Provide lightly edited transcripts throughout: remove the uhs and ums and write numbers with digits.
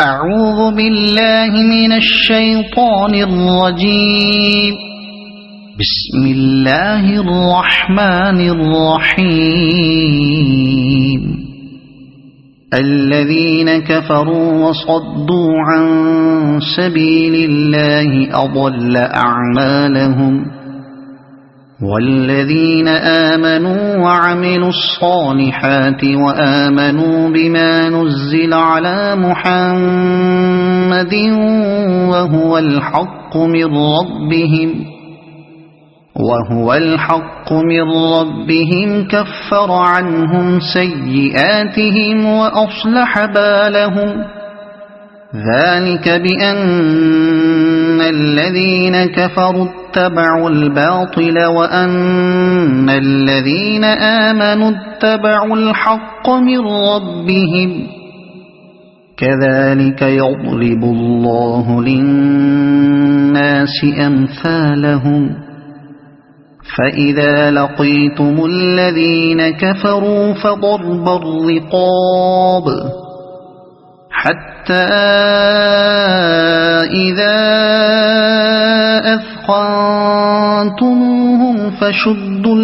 أعوذ بالله من الشيطان الرجيم. بسم الله الرحمن الرحيم. الذين كفروا وصدوا عن سبيل الله أضل أعمالهم، والذين آمنوا وعملوا الصالحات وآمنوا بما نزل على محمد وهو الحق من ربهم كفر عنهم سيئاتهم وأصلح بالهم. ذلك بأن الذين كفروا اتبعوا الباطل وأن الذين آمنوا اتبعوا الحق من ربهم. كذلك يضرب الله للناس أمثالهم. فإذا لقيتم الذين كفروا فضرب الرقاب حتى إذا أثخنتموهم فشدوا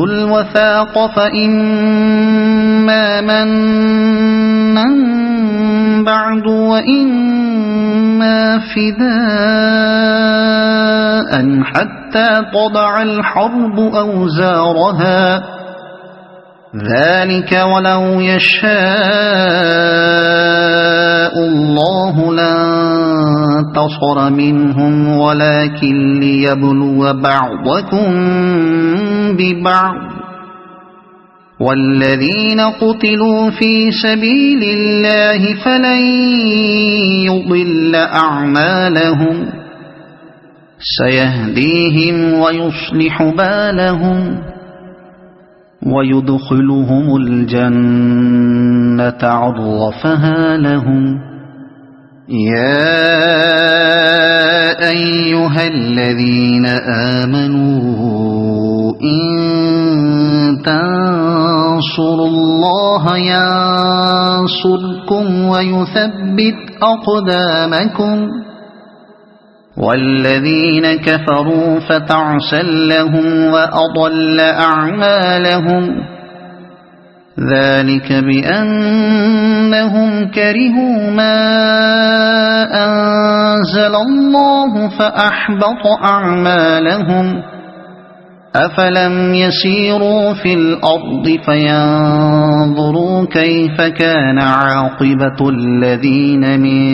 الوثاق فإما منا بعد وإما فداء حتى تضع الحرب أوزارها. ذلك ولو يشاء الله لانتصر منهم ولكن ليبلو بعضكم ببعض. والذين قتلوا في سبيل الله فلن يضل أعمالهم، سيهديهم ويصلح بالهم ويدخلهم الجنة عرفها لهم. يا أيها الذين آمنوا إن تنصروا الله ينصركم ويثبت أقدامكم. والذين كفروا فتعسا لهم وأضل أعمالهم. ذلك بأنهم كرهوا ما أنزل الله فأحبط أعمالهم. أفلم يسيروا في الأرض فينظروا كيف كان عاقبة الذين من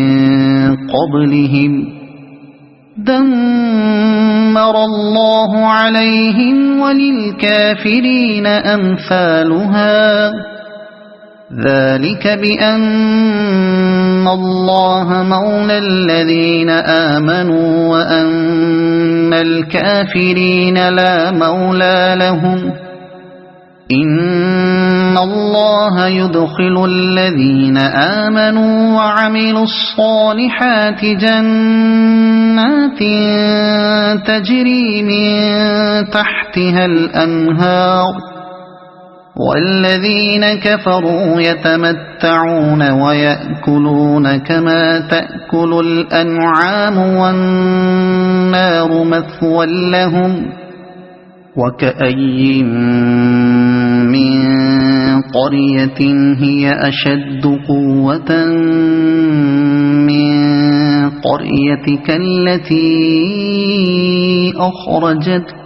قبلهم. دمر الله عليهم وللكافرين أمثالها. ذلك بأن الله مولى الذين آمنوا وأن الكافرين لا مولى لهم. إن الله يدخل الذين آمنوا وعملوا الصالحات جنات تجري من تحتها الأنهار، والذين كفروا يتمتعون ويأكلون كما تأكل الأنعام والنار مثوى لهم. وكأي من قرية هي أشد قوة من قريتك التي أخرجتك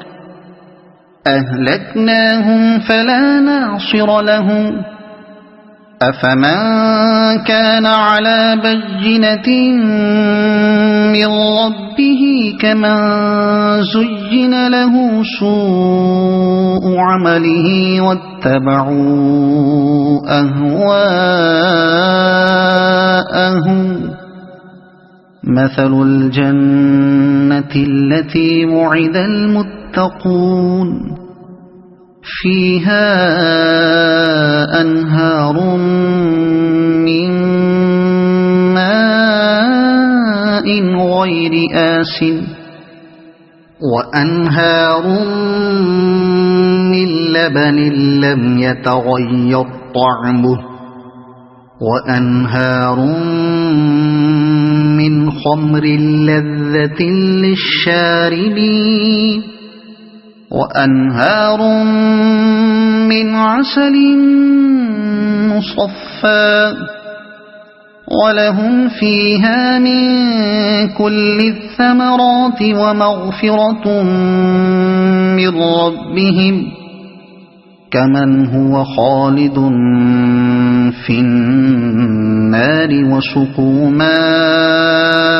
أهلكناهم فلا ناصر لهم. أفمن كان على بينة من ربه كمن زين له سوء عمله واتبعوا أهواءهم. مثل الجنة التي وعد المتقون فيها أنهار من ماء غير آسن وأنهار من لبن لم يتغير طعمه وأنهار من خمر لذة للشاربين وأنهار من عسل مصفى ولهم فيها من كل الثمرات ومغفرة من ربهم كمن هو خالد في النار وسقوا ماء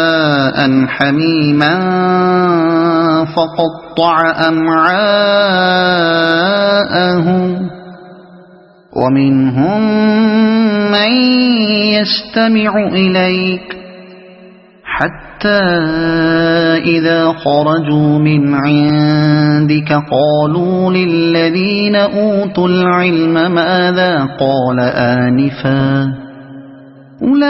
حميما فقطع أمعاءهم ومنهم من يستمع إليك حتى إذا خرجوا من عندك قالوا للذين أوتوا العلم ماذا قال آنفا أولئك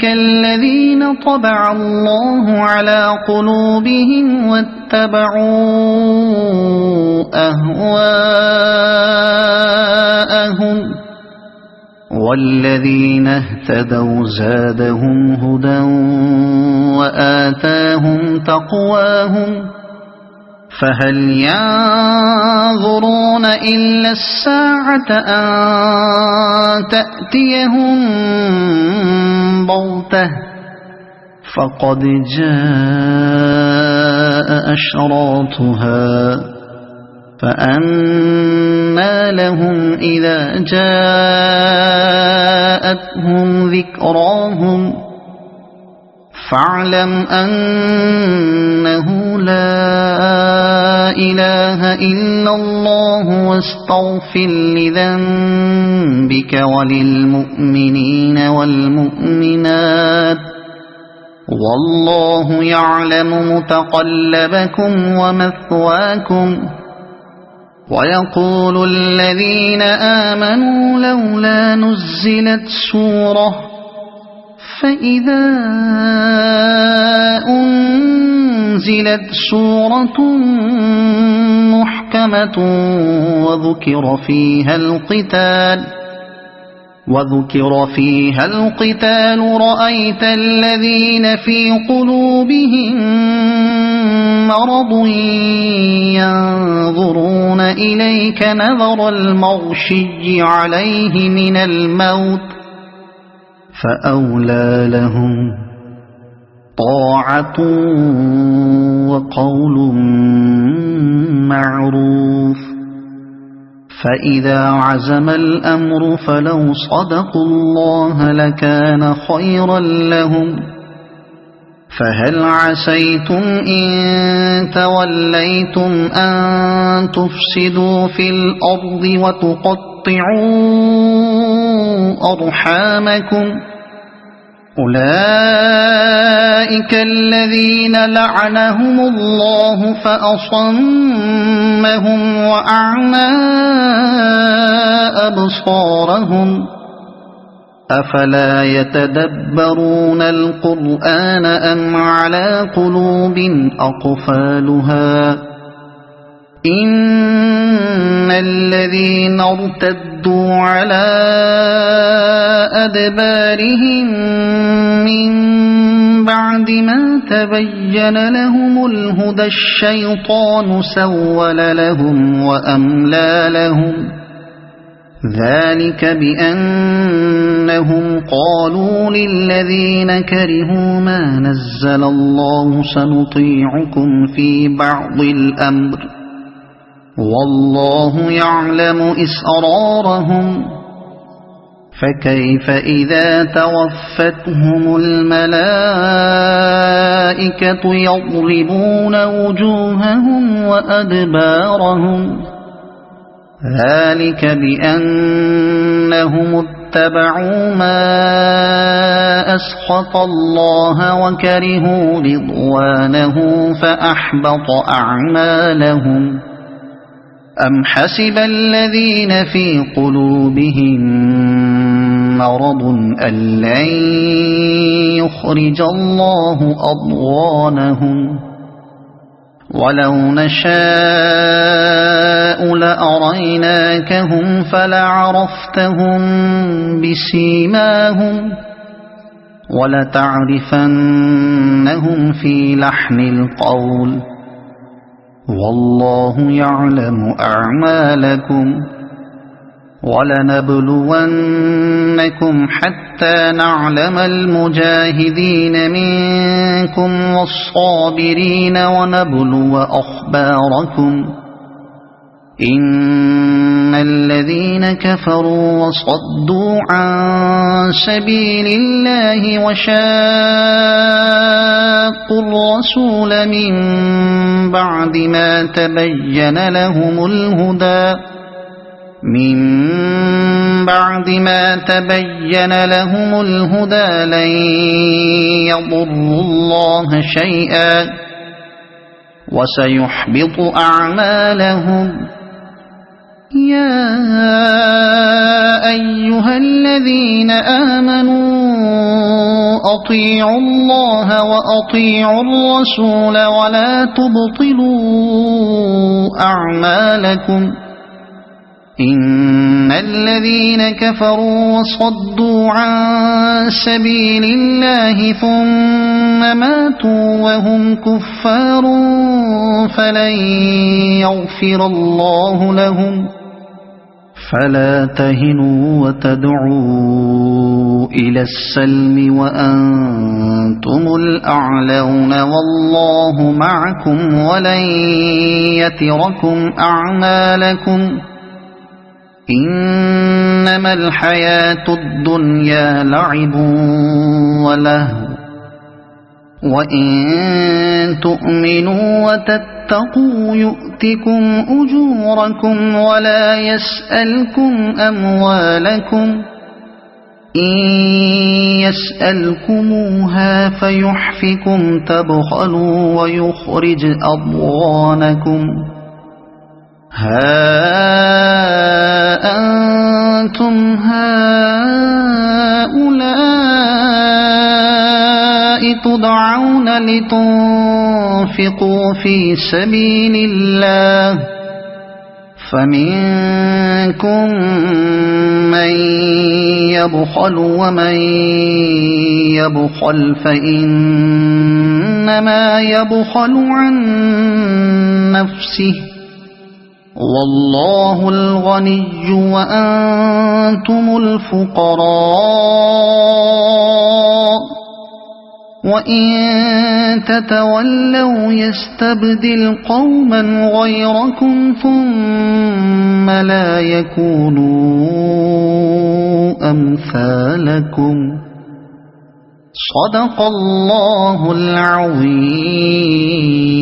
الذين طبع الله على قلوبهم واتبعوا أهواءهم والذين اهتدوا زادهم هدى وآتاهم تقواهم فهل ينظرون إلا الساعة أن تأتيهم بغتة فقد جاء أشراطها فأنى لهم إذا جاءتهم ذكراهم فاعلم أنه لا إله إلا الله واستغفر لذنبك وللمؤمنين والمؤمنات والله يعلم متقلبكم ومثواكم ويقول الذين آمنوا لولا نزلت سورة فإذا أنزلت سورة محكمة وذكر فيها القتال رأيت الذين في قلوبهم مرض ينظرون إليك نظر المغشي عليه من الموت فأولى لهم طاعة وقول معروف فإذا عزم الأمر فلو صدقوا الله لكان خيرا لهم فهل عسيتم إن توليتم أن تفسدوا في الأرض وتقطعوا أرحامكم أولئك الذين لعنهم الله فأصمهم وأعمى أبصارهم أفلا يتدبرون القرآن أم على قلوب أقفالها إن الذين ارتدوا على أدبارهم من بعد ما تبين لهم الهدى الشيطان سول لهم وأملى لهم ذلك بأنهم قالوا للذين كرهوا ما نزل الله سنطيعكم في بعض الأمر والله يعلم إسرارهم فكيف إذا توفتهم الملائكة يضربون وجوههم وأدبارهم ذلك بأنهم اتبعوا ما أسخط الله وكرهوا رضوانه فأحبط أعمالهم أم حسب الذين في قلوبهم مرض أن لن يخرج الله أضغانهم ولو نشاء لأريناكهم فلعرفتهم بسيماهم ولتعرفنهم في لحن القول والله يعلم أعمالكم ولنبلونكم حتى نعلم المجاهدين منكم والصابرين ونبلو أخباركم إن الذين كفروا وصدوا عن سبيل الله وشاقوا الرسول من بعد ما تبين لهم الهدى لن يضروا الله شيئا وسيحبط أعمالهم يا أيها الذين آمنوا أطيعوا الله وأطيعوا الرسول ولا تبطلوا أعمالكم إن الذين كفروا وصدوا عن سبيل الله ثم ماتوا وهم كفار فلن يغفر الله لهم فلا تهنوا وتدعوا إلى السلم وأنتم الأعلون والله معكم ولن يتركم أعمالكم إنما الحياة الدنيا لعب ولهو وإن تؤمنوا وتتقوا يؤتكم أجوركم ولا يسألكم أموالكم إن يسألكموها فيحفكم تبخلوا ويخرج أضغانكم ها أنتم هؤلاء تدعون لتنفقوا في سبيل الله فمنكم من يبخل ومن يبخل فإنما يبخل عن نفسه والله الغني وأنتم الفقراء وإن تتولوا يستبدل قوما غيركم ثم لا يكونوا أمثالكم صدق الله العظيم.